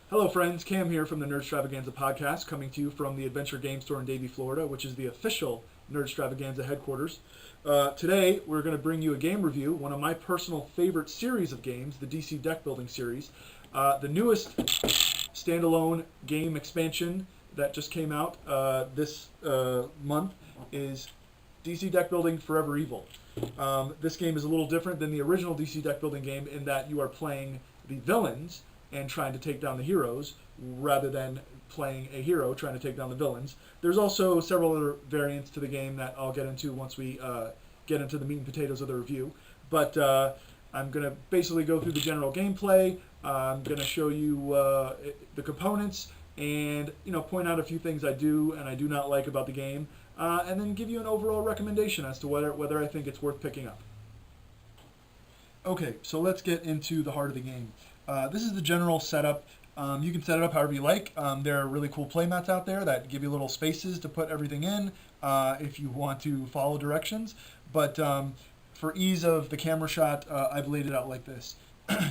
Hello friends, Cam here from the Nerdstravaganza podcast, coming to you from the Adventure Game Store in Davie, Florida, which is the official Nerdstravaganza headquarters. Today, we're going to bring you a game review, one of my personal favorite series of games, the DC Deck Building series. The newest standalone game expansion that just came out this month is DC Deck Building Forever Evil. This game is a little different than the original DC Deck Building game in that you are playing the villains and trying to take down the heroes, rather than playing a hero trying to take down the villains. There's also several other variants to the game that I'll get into once we get into the meat and potatoes of the review. But I'm going to basically go through the general gameplay. I'm going to show you the components and point out a few things I do and I do not like about the game, and then give you an overall recommendation as to whether I think it's worth picking up. Okay, so let's get into the heart of the game. This is the general setup. You can set it up however you like. There are really cool playmats out there that give you little spaces to put everything in if you want to follow directions. But for ease of the camera shot, I've laid it out like this.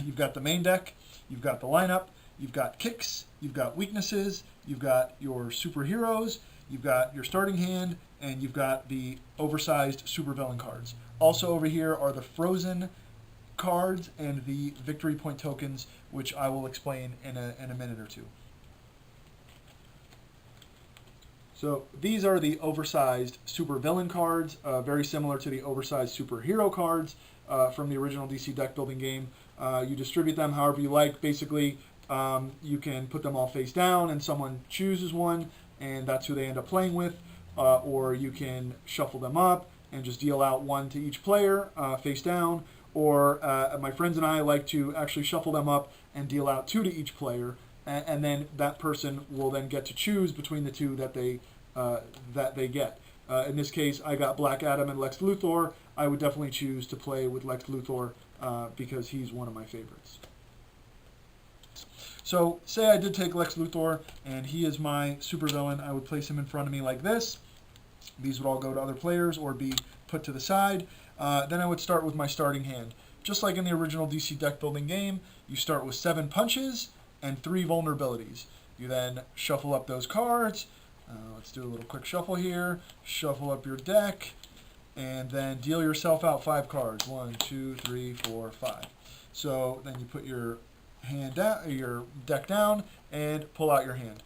You've got the main deck, you've got the lineup, you've got kicks, you've got weaknesses, you've got your superheroes, you've got your starting hand, and you've got the oversized supervillain cards. Also over here are the frozen cards and the victory point tokens, which I will explain in a minute or two. So these are the oversized supervillain cards, very similar to the oversized superhero cards from the original DC deck building game. You distribute them however you like. Basically, you can put them all face down and someone chooses one and that's who they end up playing with, or you can shuffle them up and just deal out one to each player face down. Or my friends and I like to actually shuffle them up and deal out two to each player, and then that person will then get to choose between the two that they get. In this case, I got Black Adam and Lex Luthor. I would definitely choose to play with Lex Luthor because he's one of my favorites. So say I did take Lex Luthor and he is my supervillain. I would place him in front of me like this. These would all go to other players or be put to the side. Then I would start with my starting hand. Just like in the original DC deck building game, you start with 7 punches and 3 vulnerabilities. You then shuffle up those cards. Let's do a little quick shuffle here. Shuffle up your deck, and then deal yourself out 5 cards. 1, 2, 3, 4, 5. So then you put your hand down, your deck down, and pull out your hand.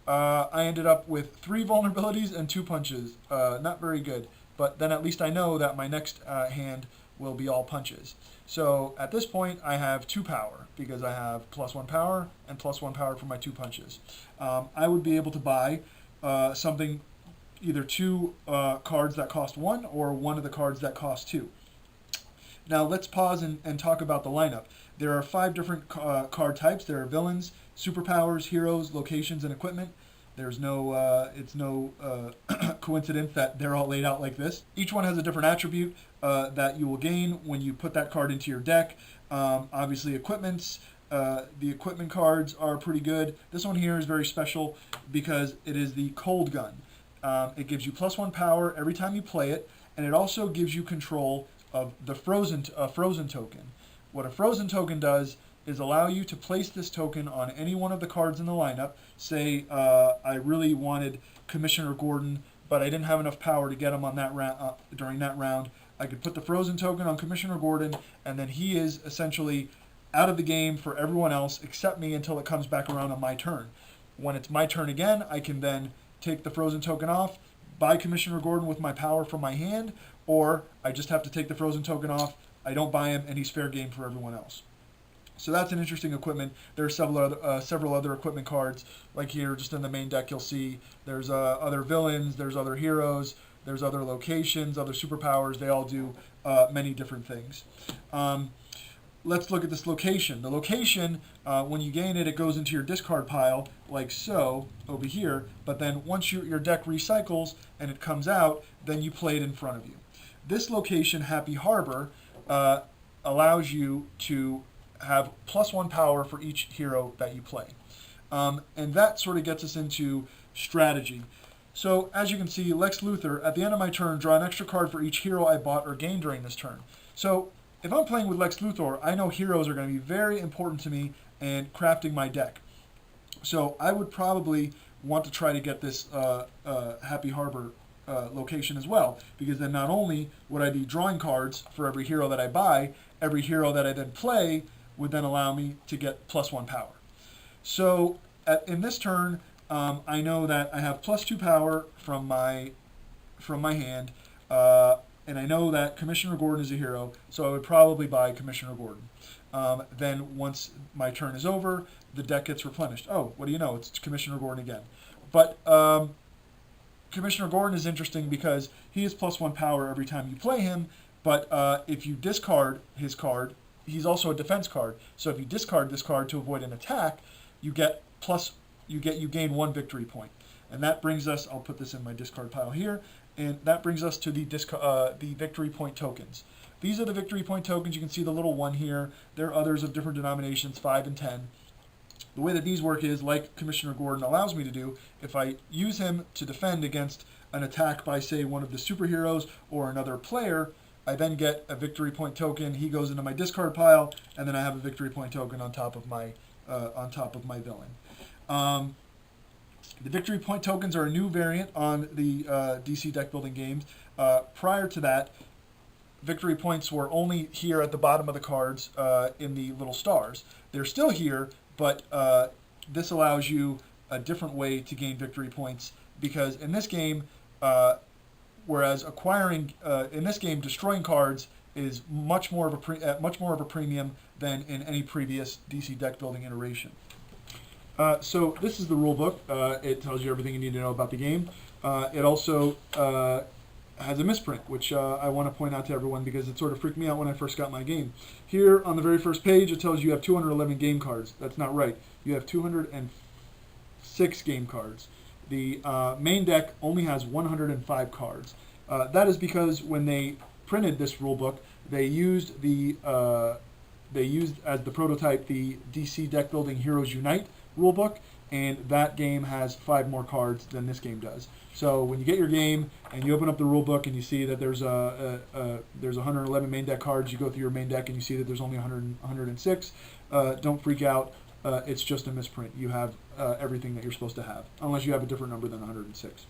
I ended up with 3 vulnerabilities and 2 punches. Not very good. But then at least I know that my next hand will be all punches. So at this point, I have 2 power because I have +1 power and +1 power for my 2 punches. I would be able to buy something, either 2 cards that cost 1 or 1 of the cards that cost 2. Now let's pause and talk about the lineup. There are 5 different card types. There are villains, superpowers, heroes, locations, and equipment. There's it's no coincidence that they're all laid out like this. Each one has a different attribute that you will gain when you put that card into your deck. Obviously, the equipment cards are pretty good. This one here is very special because it is the cold gun. It gives you +1 power every time you play it, and it also gives you control of the frozen token. What a frozen token does is allow you to place this token on any one of the cards in the lineup. Say I really wanted Commissioner Gordon, but I didn't have enough power to get him on that during that round. I could put the frozen token on Commissioner Gordon, and then he is essentially out of the game for everyone else except me until it comes back around on my turn. When it's my turn again, I can then take the frozen token off, buy Commissioner Gordon with my power from my hand, or I just have to take the frozen token off, I don't buy him, and he's fair game for everyone else. So that's an interesting equipment. There are several other equipment cards, like here, just in the main deck. You'll see there's other villains, there's other heroes, there's other locations, other superpowers. They all do many different things. Let's look at this location. The location, when you gain it, it goes into your discard pile, like so, over here. But then once your deck recycles and it comes out, then you play it in front of you. This location, Happy Harbor, allows you to have +1 power for each hero that you play. And that sort of gets us into strategy. So as you can see, Lex Luthor, at the end of my turn, draw an extra card for each hero I bought or gained during this turn. So if I'm playing with Lex Luthor, I know heroes are going to be very important to me in crafting my deck. So I would probably want to try to get this Happy Harbor location as well, because then not only would I be drawing cards for every hero that I buy, every hero that I then play would then allow me to get +1 power. So in this turn, I know that I have +2 power from my hand, and I know that Commissioner Gordon is a hero, so I would probably buy Commissioner Gordon. Then once my turn is over, the deck gets replenished. Oh, what do you know? It's Commissioner Gordon again. But Commissioner Gordon is interesting because he is +1 power every time you play him, but if you discard his card, he's also a defense card. So if you discard this card to avoid an attack, you gain 1 victory point. And that brings us, I'll put this in my discard pile here, and that brings us to the victory point tokens. These are the victory point tokens. You can see the little 1 here. There are others of different denominations, 5 and 10. The way that these work is, like Commissioner Gordon allows me to do, if I use him to defend against an attack by, say, one of the superheroes or another player, I then get a victory point token. He goes into my discard pile, and then I have a victory point token on top of my villain. The victory point tokens are a new variant on the DC deck building games. Prior to that, victory points were only here at the bottom of the cards in the little stars. They're still here, but this allows you a different way to gain victory points, because in this game, whereas destroying cards is much more of a premium than in any previous DC deck building iteration. So this is the rule book. It tells you everything you need to know about the game. It also has a misprint, which I want to point out to everyone because it sort of freaked me out when I first got my game. Here on the very first page, it tells you have 211 game cards. That's not right. You have 206 game cards. The main deck only has 105 cards. That is because when they printed this rule book, they used as the prototype the DC Deck Building Heroes Unite rulebook, and that game has 5 more cards than this game does. So when you get your game and you open up the rulebook and you see that there's 111 main deck cards, you go through your main deck and you see that there's only 106. Don't freak out. It's just a misprint. You have everything that you're supposed to have, unless you have a different number than 106.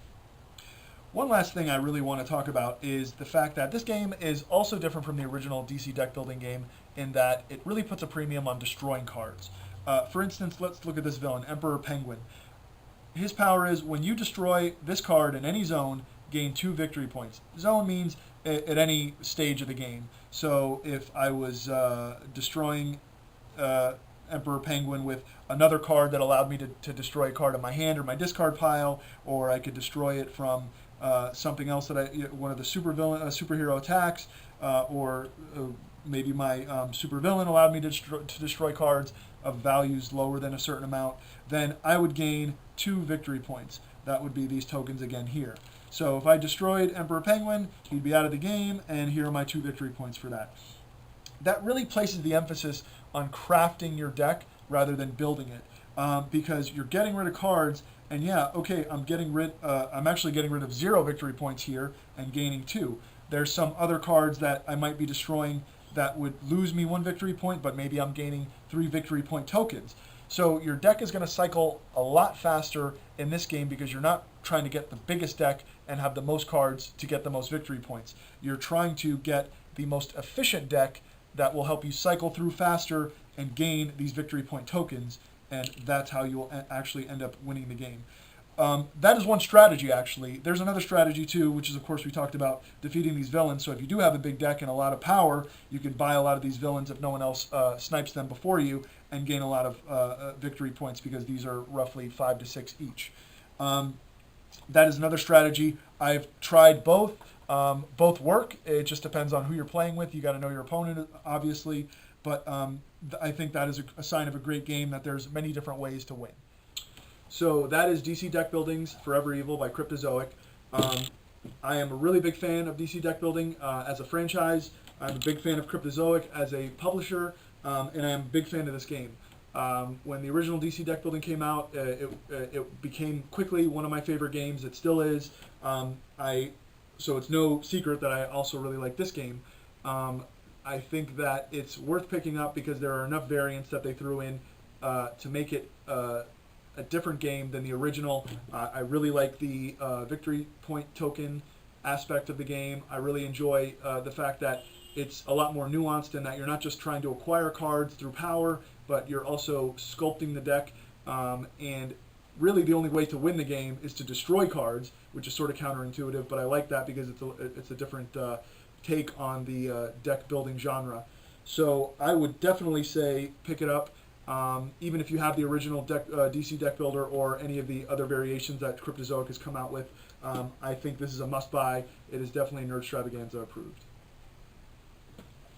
One last thing I really want to talk about is the fact that this game is also different from the original DC deck building game in that it really puts a premium on destroying cards. For instance, let's look at this villain, Emperor Penguin. His power is when you destroy this card in any zone, gain 2 victory points. Zone means at any stage of the game. So if I was destroying Emperor Penguin with another card that allowed me to destroy a card in my hand or my discard pile, or I could destroy it from something else that one of the superhero attacks, or maybe my supervillain allowed me to destroy cards of values lower than a certain amount, then I would gain 2 victory points. That would be these tokens again here. So if I destroyed Emperor Penguin, he'd be out of the game, and here are my 2 victory points for that. That really places the emphasis on crafting your deck rather than building it, because you're getting rid of cards, and yeah, okay, I'm actually getting rid of 0 victory points here and gaining 2. There's some other cards that I might be destroying that would lose me 1 victory point, but maybe I'm gaining 3 victory point tokens. So your deck is going to cycle a lot faster in this game because you're not trying to get the biggest deck and have the most cards to get the most victory points. You're trying to get the most efficient deck that will help you cycle through faster and gain these victory point tokens, and that's how you'll actually end up winning the game. That is one strategy, actually. There's another strategy, too, which is, of course, we talked about defeating these villains. So if you do have a big deck and a lot of power, you can buy a lot of these villains if no one else snipes them before you and gain a lot of victory points because these are roughly 5 to 6 each. That is another strategy. I've tried both. Both work. It just depends on who you're playing with. You got to know your opponent, obviously. But I think that is a sign of a great game, that there's many different ways to win. So that is DC Deck Building's Forever Evil by Cryptozoic. I am a really big fan of DC Deck Building as a franchise. I'm a big fan of Cryptozoic as a publisher, and I am a big fan of this game. When the original DC Deck Building came out, it became quickly one of my favorite games. It still is. So it's no secret that I also really like this game. I think that it's worth picking up because there are enough variants that they threw in to make it a different game than the original. I really like the victory point token aspect of the game. I really enjoy the fact that it's a lot more nuanced in that you're not just trying to acquire cards through power, but you're also sculpting the deck. And really, the only way to win the game is to destroy cards, which is sort of counterintuitive. But I like that because it's a different take on the deck building genre. So I would definitely say pick it up. Even if you have the original DC deck builder or any of the other variations that Cryptozoic has come out with, I think this is a must buy. It is definitely Nerdstravaganza approved.